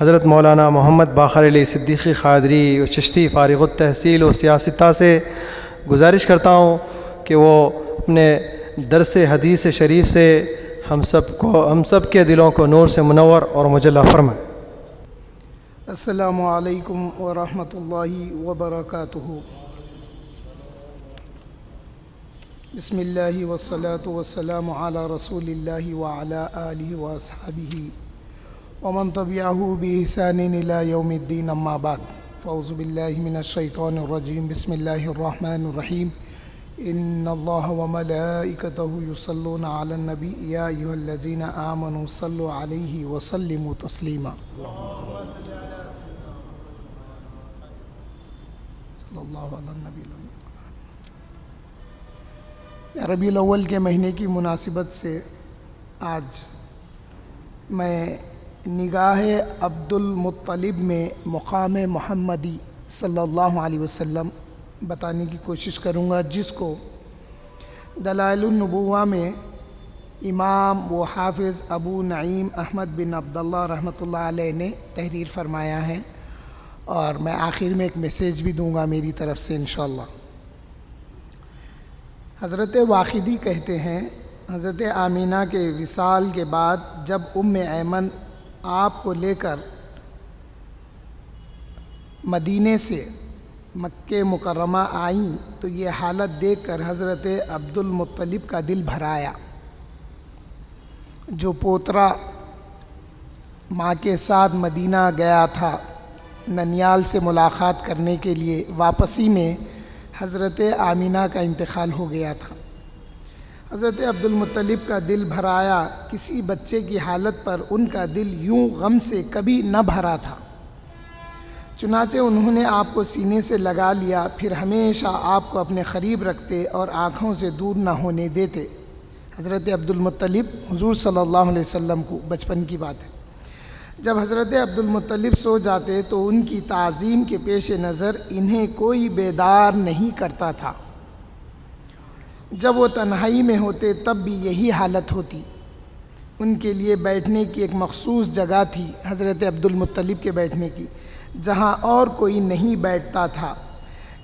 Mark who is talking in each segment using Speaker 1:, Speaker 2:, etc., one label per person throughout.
Speaker 1: حضرت مولانا محمد باقر علی صدیقی قادری و چشتی فارغ التحصیل و سیاستہ سے گزارش کرتا ہوں کہ وہ اپنے درس حدیث شریف سے ہم سب کے دلوں کو نور سے منور اور مجلہ فرمائیں۔
Speaker 2: السلام علیکم ورحمۃ اللہ وبرکاتہ۔ بسم اللہ والصلاة والسلام علی رسول اللہ وعلی آلہ واصحابہ ومن تبعہ بإحسان الی یوم الدین، اما بعد، فاعوذ باللہ من الشیطان الرجیم، بسم اللہ الرحمن الرحیم۔ ان اللہ وملائکتہ یصلون علی النبی یا ایھا الذین آمنوا صلوا علیہ وسلموا تسلیما۔ صلی اللہ علی النبی۔ ربیع الاول کے مہینے کی مناسبت سے آج میں نگاہ عبد المطلب میں مقام محمدی صلی اللہ علیہ وسلم بتانے کی کوشش کروں گا، جس کو دلائل النبوہ میں امام و حافظ ابو نعیم احمد بن عبداللہ رحمۃ اللہ علیہ نے تحریر فرمایا ہے، اور میں آخر میں ایک میسیج بھی دوں گا میری طرف سے انشاءاللہ۔ حضرت واقدی کہتے ہیں، حضرت آمینہ کے وصال کے بعد جب ام ایمن آپ کو لے کر مدینے سے مکہ مکرمہ آئیں تو یہ حالت دیکھ کر حضرت عبد المطلب کا دل بھر آیا۔ جو پوترا ماں کے ساتھ مدینہ گیا تھا ننیال سے ملاقات کرنے کے لیے، واپسی میں حضرت آمینہ کا انتقال ہو گیا تھا۔ حضرت عبد المطلب کا دل بھر آیا۔ کسی بچے کی حالت پر ان کا دل یوں غم سے کبھی نہ بھرا تھا۔ چنانچہ انہوں نے آپ کو سینے سے لگا لیا، پھر ہمیشہ آپ کو اپنے قریب رکھتے اور آنکھوں سے دور نہ ہونے دیتے۔ حضرت عبد المطلب حضور صلی اللہ علیہ وسلم کو، بچپن کی بات ہے، جب حضرت عبد المطلب سو جاتے تو ان کی تعظیم کے پیش نظر انہیں کوئی بیدار نہیں کرتا تھا۔ جب وہ تنہائی میں ہوتے تب بھی یہی حالت ہوتی۔ ان کے لیے بیٹھنے کی ایک مخصوص جگہ تھی حضرت عبد المطلب کے بیٹھنے کی، جہاں اور کوئی نہیں بیٹھتا تھا۔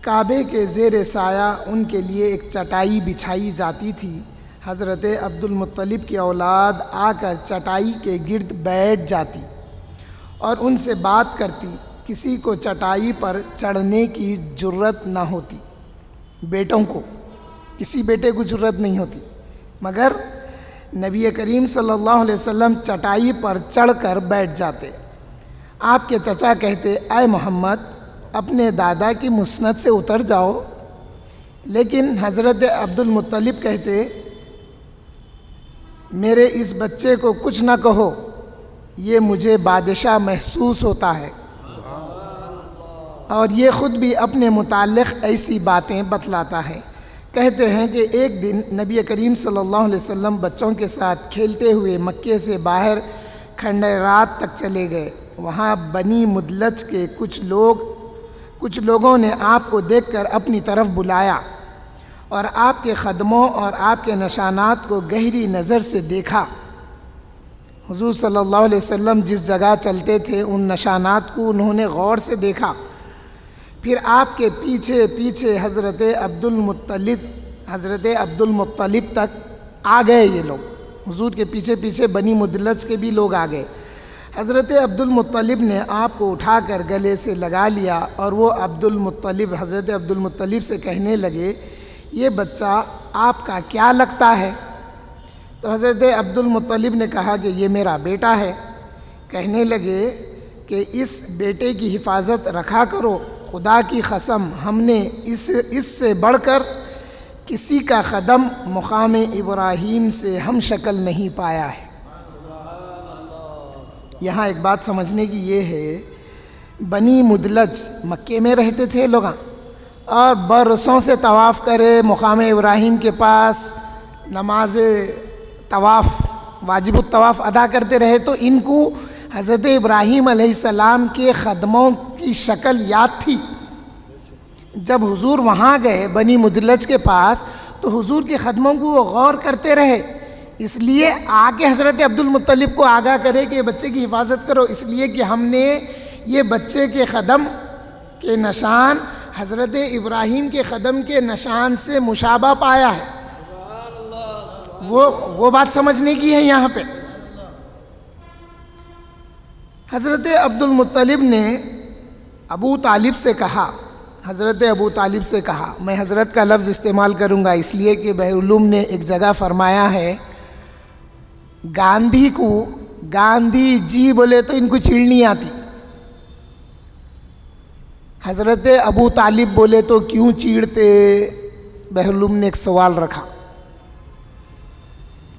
Speaker 2: کعبے کے زیر سایہ ان کے لیے ایک چٹائی بچھائی جاتی تھی۔ حضرت عبد المطلب کی اولاد آ کر چٹائی کے گرد بیٹھ جاتی اور ان سے بات کرتی۔ کسی کو چٹائی پر چڑھنے کی جرت نہ ہوتی، بیٹوں کو، کسی بیٹے کو جرت نہیں ہوتی، مگر نبی کریم صلی اللہ علیہ وسلم چٹائی پر چڑھ کر بیٹھ جاتے۔ آپ کے چچا کہتے، اے محمد، اپنے دادا کی مسند سے اتر جاؤ، لیکن حضرت عبد المطلب کہتے، میرے اس بچے کو کچھ نہ کہو، یہ مجھے بادشاہ محسوس ہوتا ہے، اور یہ خود بھی اپنے متعلق ایسی باتیں بتلاتا ہے۔ کہتے ہیں کہ ایک دن نبی کریم صلی اللہ علیہ وسلم بچوں کے ساتھ کھیلتے ہوئے مکے سے باہر کھنڈیرات تک چلے گئے۔ وہاں بنی مدلج کے کچھ لوگوں نے آپ کو دیکھ کر اپنی طرف بلایا اور آپ کے قدموں اور آپ کے نشانات کو گہری نظر سے دیکھا۔ حضور صلی اللہ علیہ وسلم جس جگہ چلتے تھے ان نشانات کو انہوں نے غور سے دیکھا۔ پھر آپ کے پیچھے پیچھے حضرت عبد المطلب تک آ گئے۔ یہ لوگ حضور کے پیچھے پیچھے بنی مدلج کے بھی لوگ آ گئے۔ حضرت عبد المطلب نے آپ کو اٹھا کر گلے سے لگا لیا اور وہ حضرت عبد المطلب سے کہنے لگے، یہ بچہ آپ کا کیا لگتا ہے؟ تو حضرت عبد المطلب نے کہا کہ یہ میرا بیٹا ہے۔ کہنے لگے کہ اس بیٹے کی حفاظت رکھا کرو، خدا کی قسم ہم نے اس سے بڑھ کر کسی کا قدم مقام ابراہیم سے ہم شکل نہیں پایا ہے۔ یہاں ایک بات سمجھنے کی یہ ہے، بنی مدلج مکے میں رہتے تھے لوگ، اور برسوں سے طواف کرے مقام ابراہیم کے پاس نماز طواف، واجب الطواف ادا کرتے رہے، تو ان کو حضرت ابراہیم علیہ السلام کے قدموں کی شکل یاد تھی۔ جب حضور وہاں گئے بنی مدلج کے پاس تو حضور کے قدموں کو وہ غور کرتے رہے اس لیے آگے حضرت عبد المطلب کو آگاہ کرے کہ بچے کی حفاظت کرو، اس لیے کہ ہم نے یہ بچے کے قدم کے نشان حضرت ابراہیم کے قدم کے نشان سے مشابہ پایا ہے. وہ بات سمجھنے کی ہے یہاں پہ. حضرت عبد المطلب نے ابو طالب سے کہا، حضرت ابو طالب سے کہا، میں حضرت کا لفظ استعمال کروں گا اس لیے کہ بحر العلوم نے ایک جگہ فرمایا ہے گاندھی کو گاندھی جی بولے تو ان کو چڑنی آتی، حضرت ابو طالب بولے تو کیوں چیڑتے؟ بحر العلوم نے ایک سوال رکھا.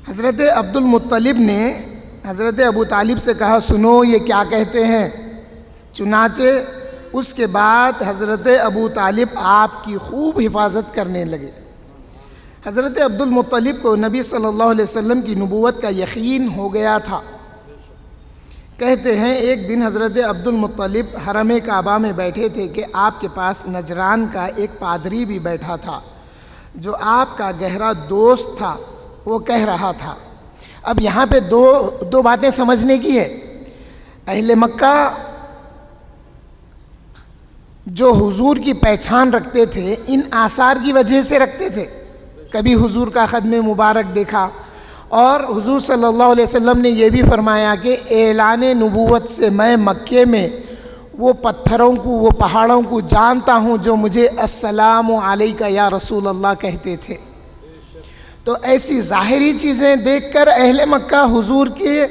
Speaker 2: حضرت عبد المطلب نے حضرت ابو طالب سے کہا سنو یہ کیا کہتے ہیں. چنانچہ اس کے بعد حضرت ابو طالب آپ کی خوب حفاظت کرنے لگے. حضرت عبد المطلب کو نبی صلی اللہ علیہ وسلم کی نبوت کا یقین ہو گیا تھا. کہتے ہیں ایک دن حضرت عبد المطلب حرم کعبہ میں بیٹھے تھے کہ آپ کے پاس نجران کا ایک پادری بھی بیٹھا تھا جو آپ کا گہرا دوست تھا. وہ کہہ رہا تھا، اب یہاں پہ دو باتیں سمجھنے کی ہے. اہل مکہ جو حضور کی پہچان رکھتے تھے ان آثار کی وجہ سے رکھتے تھے. کبھی حضور کا ختم مبارک دیکھا، اور حضور صلی اللہ علیہ وسلم نے یہ بھی فرمایا کہ اعلان نبوت سے میں مکے میں وہ پتھروں کو وہ پہاڑوں کو جانتا ہوں جو مجھے السلام علیکہ یا رسول اللہ کہتے تھے. تو ایسی ظاہری چیزیں دیکھ کر اہل مکہ حضور کے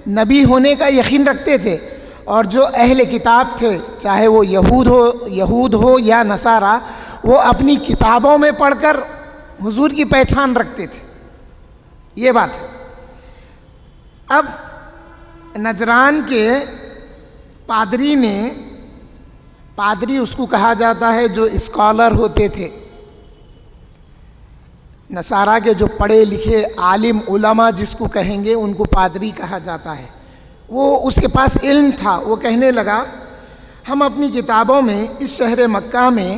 Speaker 2: نبی ہونے کا یقین رکھتے تھے، اور جو اہل کتاب تھے چاہے وہ یہود ہو یا نصارہ، وہ اپنی کتابوں میں پڑھ کر حضور کی پہچان رکھتے تھے. یہ بات ہے. اب نجران کے پادری اس کو کہا جاتا ہے جو اسکالر ہوتے تھے. نصارہ کے جو پڑھے لکھے عالم علماء جس کو کہیں گے ان کو پادری کہا جاتا ہے. وہ اس کے پاس علم تھا. وہ کہنے لگا ہم اپنی کتابوں میں اس شہر مکہ میں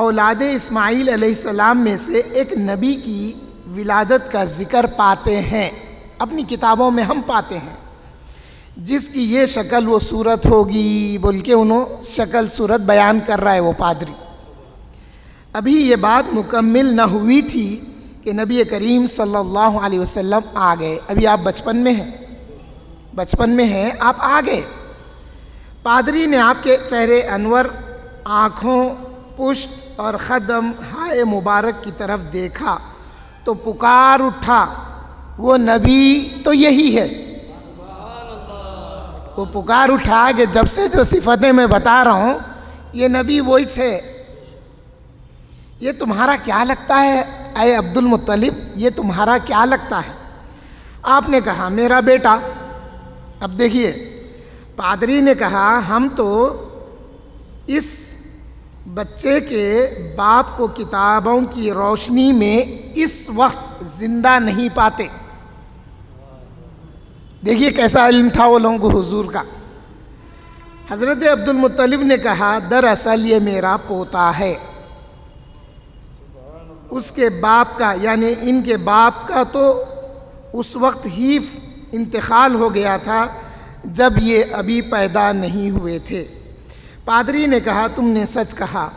Speaker 2: اولاد اسماعیل علیہ السلام میں سے ایک نبی کی ولادت کا ذکر پاتے ہیں. اپنی کتابوں میں ہم پاتے ہیں جس کی یہ شکل وہ صورت ہوگی، بول کے انہوں شکل صورت بیان کر رہا ہے وہ پادری. ابھی یہ بات مکمل نہ ہوئی تھی کہ نبی کریم صلی اللہ علیہ وسلم آ گئے. ابھی آپ بچپن میں ہیں آپ آ گئے. پادری نے آپ کے چہرے انور، آنکھوں، پشت اور خدم ہائے مبارک کی طرف دیکھا تو پکار اٹھا وہ نبی تو یہی ہے. وہ پکار اٹھا کہ جب سے جو صفتیں میں بتا رہا ہوں یہ نبی وہی ہے. یہ تمہارا کیا لگتا ہے اے عبد المطلب، یہ تمہارا کیا لگتا ہے؟ آپ نے کہا میرا بیٹا. اب دیکھیے پادری نے کہا ہم تو اس بچے کے باپ کو کتابوں کی روشنی میں اس وقت زندہ نہیں پاتے. دیکھیے کیسا علم تھا وہ لوگوں کو حضور کا. حضرت عبد المطلب نے کہا دراصل یہ میرا پوتا ہے. اس کے باپ کا یعنی ان کے باپ کا تو اس وقت ہی انتقال ہو گیا تھا جب یہ ابھی پیدا نہیں ہوئے تھے. پادری نے کہا تم نے سچ کہا.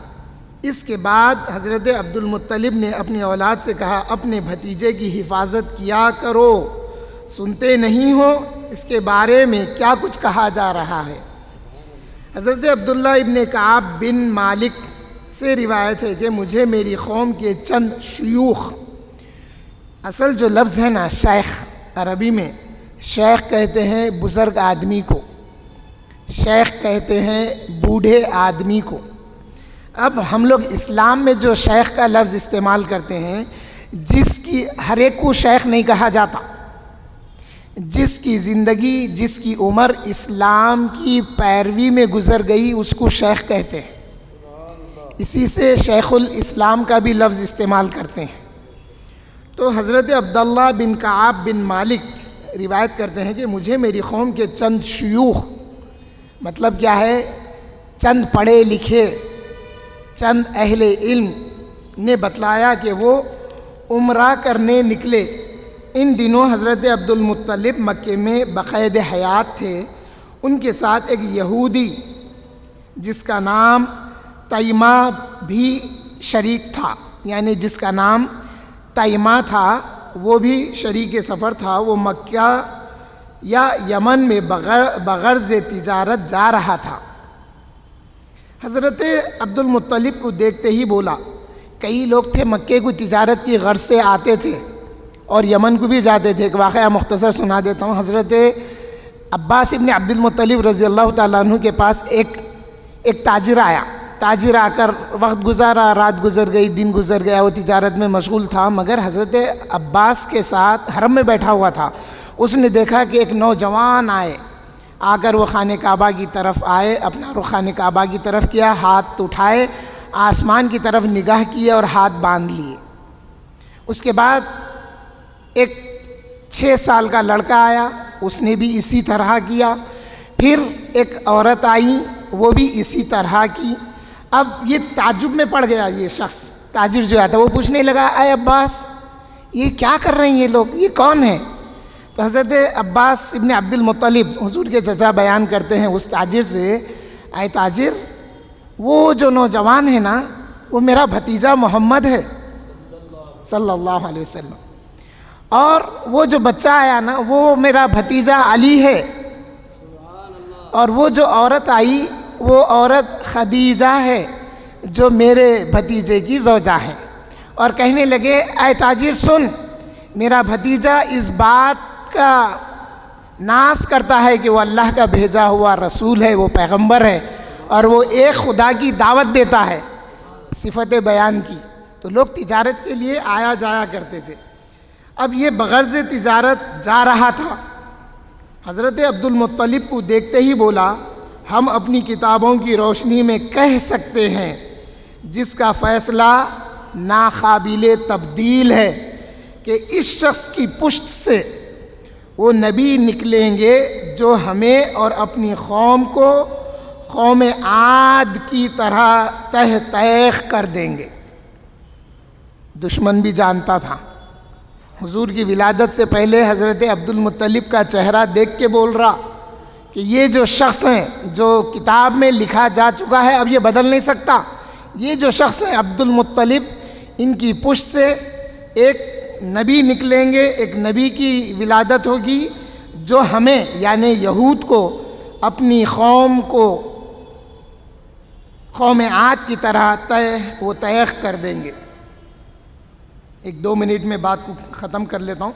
Speaker 2: اس کے بعد حضرت عبد المطلب نے اپنی اولاد سے کہا اپنے بھتیجے کی حفاظت کیا کرو، سنتے نہیں ہو اس کے بارے میں کیا کچھ کہا جا رہا ہے. حضرت عبداللہ ابن کعب بن مالک سے روایت ہے کہ مجھے میری قوم کے چند شیوخ، اصل جو لفظ ہے نا شیخ، عربی میں شیخ کہتے ہیں بزرگ آدمی کو، شیخ کہتے ہیں بوڑھے آدمی کو. اب ہم لوگ اسلام میں جو شیخ کا لفظ استعمال کرتے ہیں جس کی ہر ایک کو شیخ نہیں کہا جاتا، جس کی زندگی جس کی عمر اسلام کی پیروی میں گزر گئی اس کو شیخ کہتے ہیں. اسی سے شیخ الاسلام کا بھی لفظ استعمال کرتے ہیں. تو حضرت عبداللہ بن کعب بن مالک روایت کرتے ہیں کہ مجھے میری قوم کے چند شیوخ، مطلب کیا ہے چند پڑھے لکھے چند اہل علم نے بتلایا کہ وہ عمرہ کرنے نکلے. ان دنوں حضرت عبد المطلب مکے میں بقید حیات تھے. ان کے ساتھ ایک یہودی جس کا نام تیمہ بھی شریک تھا، یعنی جس کا نام تیمہ تھا وہ بھی شریک سفر تھا. وہ مکہ یا یمن میں بغرض تجارت جا رہا تھا. حضرت عبد المطلب کو دیکھتے ہی بولا. کئی لوگ تھے مکے کو تجارت کی غرض سے آتے تھے اور یمن کو بھی جاتے تھے. ایک واقعہ مختصر سنا دیتا ہوں. حضرت عباس ابن عبد المطلب رضی اللہ تعالیٰ عنہ کے پاس ایک تاجر آیا. تاجر آ کر وقت گزارا، رات گزر گئی، دن گزر گیا، وہ تجارت میں مشغول تھا، مگر حضرت عباس کے ساتھ حرم میں بیٹھا ہوا تھا. اس نے دیکھا کہ ایک نوجوان آئے، آ کر وہ خانہ کعبہ کی طرف آئے، اپنا رخ خانہ کعبہ کی طرف کیا، ہاتھ اٹھائے، آسمان کی طرف نگاہ کیے اور ہاتھ باندھ لیے. اس کے بعد ایک 6 سال کا لڑکا آیا، اس نے بھی اسی طرح کیا. پھر ایک عورت آئی، وہ بھی اسی طرح کی. اب یہ تعجب میں پڑ گیا. یہ شخص تاجر جو آتا وہ پوچھنے لگا، اے عباس یہ کیا کر رہے ہیں یہ لوگ، یہ کون ہیں؟ تو حضرت عباس ابن عبد المطلب حضور کے چچا بیان کرتے ہیں اس تاجر سے، اے تاجر وہ جو نوجوان ہے نا وہ میرا بھتیجا محمد ہے صلی اللہ علیہ وسلم، اور وہ جو بچہ آیا نا وہ میرا بھتیجا علی ہے، اور وہ جو عورت آئی وہ عورت خدیجہ ہے جو میرے بھتیجے کی زوجہ ہے. اور کہنے لگے، اے تاجر سن، میرا بھتیجا اس بات کا ناز کرتا ہے کہ وہ اللہ کا بھیجا ہوا رسول ہے، وہ پیغمبر ہے، اور وہ ایک خدا کی دعوت دیتا ہے. صفت بیان کی. تو لوگ تجارت کے لیے آیا جایا کرتے تھے. اب یہ بغرض تجارت جا رہا تھا. حضرت عبد المطلب کو دیکھتے ہی بولا، ہم اپنی کتابوں کی روشنی میں کہہ سکتے ہیں جس کا فیصلہ ناقابل تبدیل ہے کہ اس شخص کی پشت سے وہ نبی نکلیں گے جو ہمیں اور اپنی قوم کو قوم عاد کی طرح تہ تیخ کر دیں گے. دشمن بھی جانتا تھا. حضور کی ولادت سے پہلے حضرت عبد المطلب کا چہرہ دیکھ کے بول رہا کہ یہ جو شخص ہیں جو کتاب میں لکھا جا چکا ہے اب یہ بدل نہیں سکتا. یہ جو شخص ہیں عبد المطلب، ان کی پشت سے ایک نبی نکلیں گے، ایک نبی کی ولادت ہوگی جو ہمیں یعنی یہود کو اپنی قوم کو قوم عاد کی طرح وہ تیخ کر دیں گے. 1-2 منٹ میں بات کو ختم کر لیتا ہوں.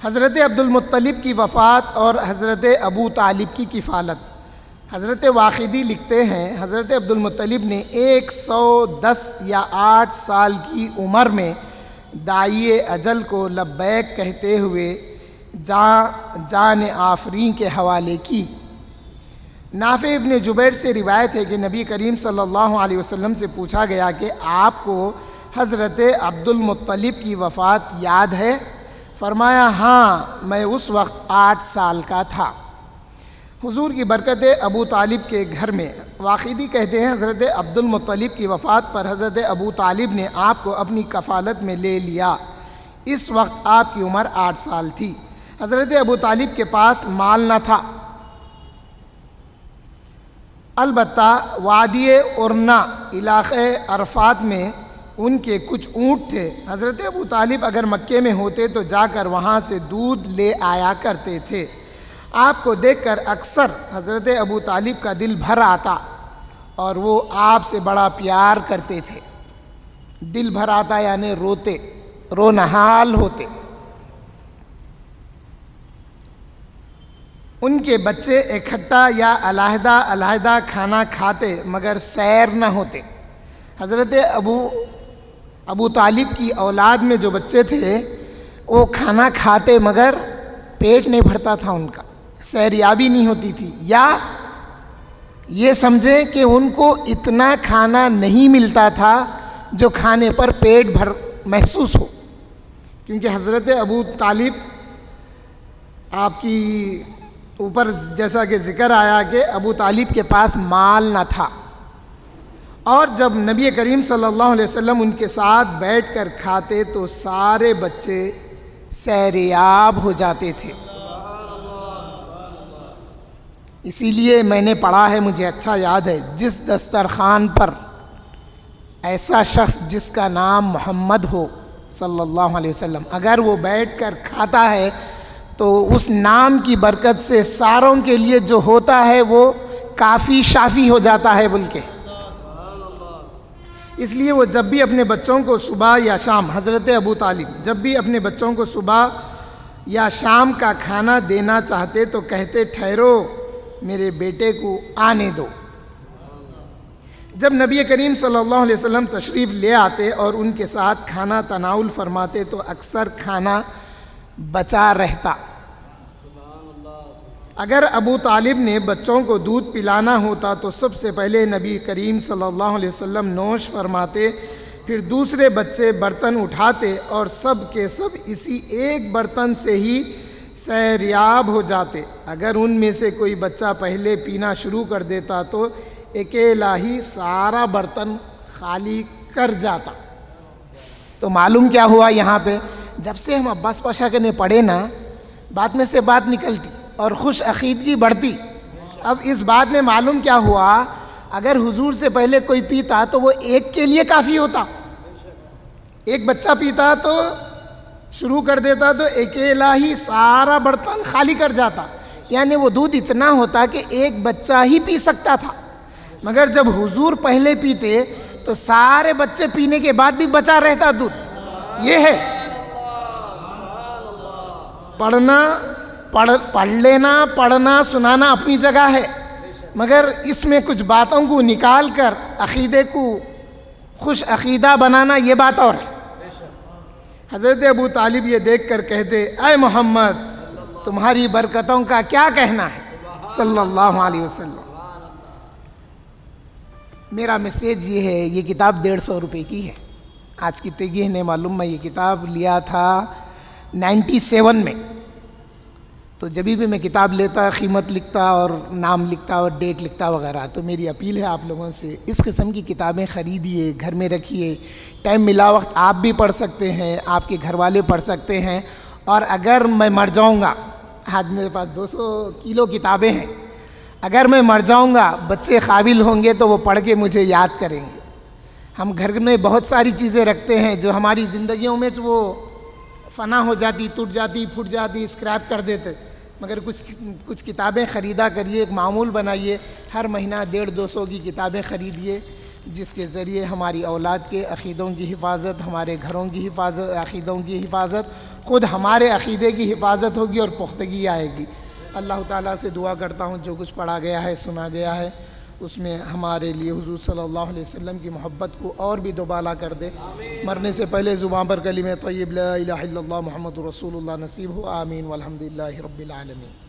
Speaker 2: حضرت عبد المطلب کی وفات اور حضرت ابو طالب کی کفالت. حضرت واقدی لکھتے ہیں حضرت عبد المطلب نے 110 یا 8 سال کی عمر میں داعی اجل کو لبیک کہتے ہوئے جان آفرین کے حوالے کی. نافع ابن جبیر سے روایت ہے کہ نبی کریم صلی اللہ علیہ وسلم سے پوچھا گیا کہ آپ کو حضرت عبد المطلب کی وفات یاد ہے؟ فرمایا ہاں، میں اس وقت 8 سال کا تھا. حضور کی برکت ابو طالب کے گھر میں. واقدی کہتے ہیں حضرت عبد المطلب کی وفات پر حضرت ابو طالب نے آپ کو اپنی کفالت میں لے لیا. اس وقت آپ کی عمر 8 سال تھی. حضرت ابو طالب کے پاس مال نہ تھا، البتہ وادی ارنا علاقے عرفات میں ان کے کچھ اونٹ تھے. حضرت ابو طالب اگر مکے میں ہوتے تو جا کر وہاں سے دودھ لے آیا کرتے تھے. آپ کو دیکھ کر اکثر حضرت ابو طالب کا دل بھر آتا اور وہ آپ سے بڑا پیار کرتے تھے. دل بھر آتا یعنی روتے، رونہال ہوتے. ان کے بچے اکٹھا یا علیحدہ علیحدہ کھانا کھاتے مگر سیر نہ ہوتے. حضرت ابو طالب کی اولاد میں جو بچے تھے وہ کھانا کھاتے مگر پیٹ نہیں بھرتا تھا، ان کا سیریابی نہیں ہوتی تھی، یا یہ سمجھیں کہ ان کو اتنا کھانا نہیں ملتا تھا جو کھانے پر پیٹ بھر محسوس ہو. کیونکہ حضرت ابو طالب آپ کی اوپر جیسا کہ ذکر آیا کہ ابو طالب کے پاس مال نہ تھا، اور جب نبی کریم صلی اللہ علیہ وسلم ان کے ساتھ بیٹھ کر کھاتے تو سارے بچے سیریاب ہو جاتے تھے۔ اسی لیے میں نے پڑھا ہے، مجھے اچھا یاد ہے، جس دسترخوان پر ایسا شخص جس کا نام محمد ہو صلی اللہ علیہ وسلم، اگر وہ بیٹھ کر کھاتا ہے تو اس نام کی برکت سے ساروں کے لیے جو ہوتا ہے وہ کافی شافی ہو جاتا ہے بول کے۔ اس لیے وہ جب بھی اپنے بچوں کو صبح یا شام، حضرت ابو طالب جب بھی اپنے بچوں کو صبح یا شام کا کھانا دینا چاہتے تو کہتے ٹھہرو میرے بیٹے کو آنے دو۔ جب نبی کریم صلی اللہ علیہ وسلم تشریف لے آتے اور ان کے ساتھ کھانا تناول فرماتے تو اکثر کھانا بچا رہتا۔ اگر ابو طالب نے بچوں کو دودھ پلانا ہوتا تو سب سے پہلے نبی کریم صلی اللہ علیہ وسلم نوش فرماتے، پھر دوسرے بچے برتن اٹھاتے اور سب کے سب اسی ایک برتن سے ہی سیریاب ہو جاتے۔ اگر ان میں سے کوئی بچہ پہلے پینا شروع کر دیتا تو اکیلا ہی سارا برتن خالی کر جاتا۔ تو معلوم کیا ہوا یہاں پہ، جب سے ہم عباس پاشا کے نے پڑھے نا، بات میں سے بات نکلتی اور خوش عقیدگی بڑھتی۔ اب اس بات میں معلوم کیا ہوا، اگر حضور سے پہلے کوئی پیتا تو وہ ایک کے لیے کافی ہوتا، ایک بچہ پیتا تو شروع کر دیتا تو اکیلا ہی سارا برتن خالی کر جاتا، یعنی وہ دودھ اتنا ہوتا کہ ایک بچہ ہی پی سکتا تھا۔ مگر جب حضور پہلے پیتے تو سارے بچے پینے کے بعد بھی بچا رہتا دودھ۔ یہ ہے پڑھ لینا، پڑھنا سنانا اپنی جگہ ہے، مگر اس میں کچھ باتوں کو نکال کر عقیدے کو خوش عقیدہ بنانا یہ بات اور ہے۔ حضرت ابو طالب یہ دیکھ کر کہتے اے محمد تمہاری برکتوں کا کیا کہنا ہے صلی اللہ علیہ وسلم۔ میرا میسیج یہ ہے، یہ کتاب 150 روپے کی ہے، آج کتنے کی ہے نہیں معلوم، میں یہ کتاب لیا تھا 97 میں۔ تو جب بھی میں کتاب لیتا قیمت لکھتا اور نام لکھتا اور ڈیٹ لکھتا وغیرہ۔ تو میری اپیل ہے آپ لوگوں سے، اس قسم کی کتابیں خریدیے، گھر میں رکھیے، ٹائم ملا وقت آپ بھی پڑھ سکتے ہیں، آپ کے گھر والے پڑھ سکتے ہیں۔ اور اگر میں مر جاؤں گا، آج میرے پاس 200 کلو کتابیں ہیں، اگر میں مر جاؤں گا بچے قابل ہوں گے تو وہ پڑھ کے مجھے یاد کریں گے۔ ہم گھر میں بہت ساری چیزیں رکھتے ہیں جو ہماری زندگیوں میں وہ فنا ہو جاتی، ٹوٹ جاتی، پھٹ جاتی، اسکریپ کر دیتے، مگر کچھ کتابیں خریدا کریے، ایک معمول بنائیے، ہر مہینہ 150-200 کی کتابیں خریدیے، جس کے ذریعے ہماری اولاد کے عقیدوں کی حفاظت، ہمارے گھروں کی حفاظت، عقیدوں کی حفاظت، خود ہمارے عقیدے کی حفاظت ہوگی اور پختگی آئے گی۔ اللہ تعالیٰ سے دعا کرتا ہوں جو کچھ پڑھا گیا ہے، سنا گیا ہے، اس میں ہمارے لیے حضور صلی اللہ علیہ وسلم کی محبت کو اور بھی دوبالا کر دے۔ مرنے سے پہلے زبان پر کلمہ طیب لا الہ الا اللہ محمد رسول اللہ نصیب ہو، آمین والحمدللہ رب العالمین۔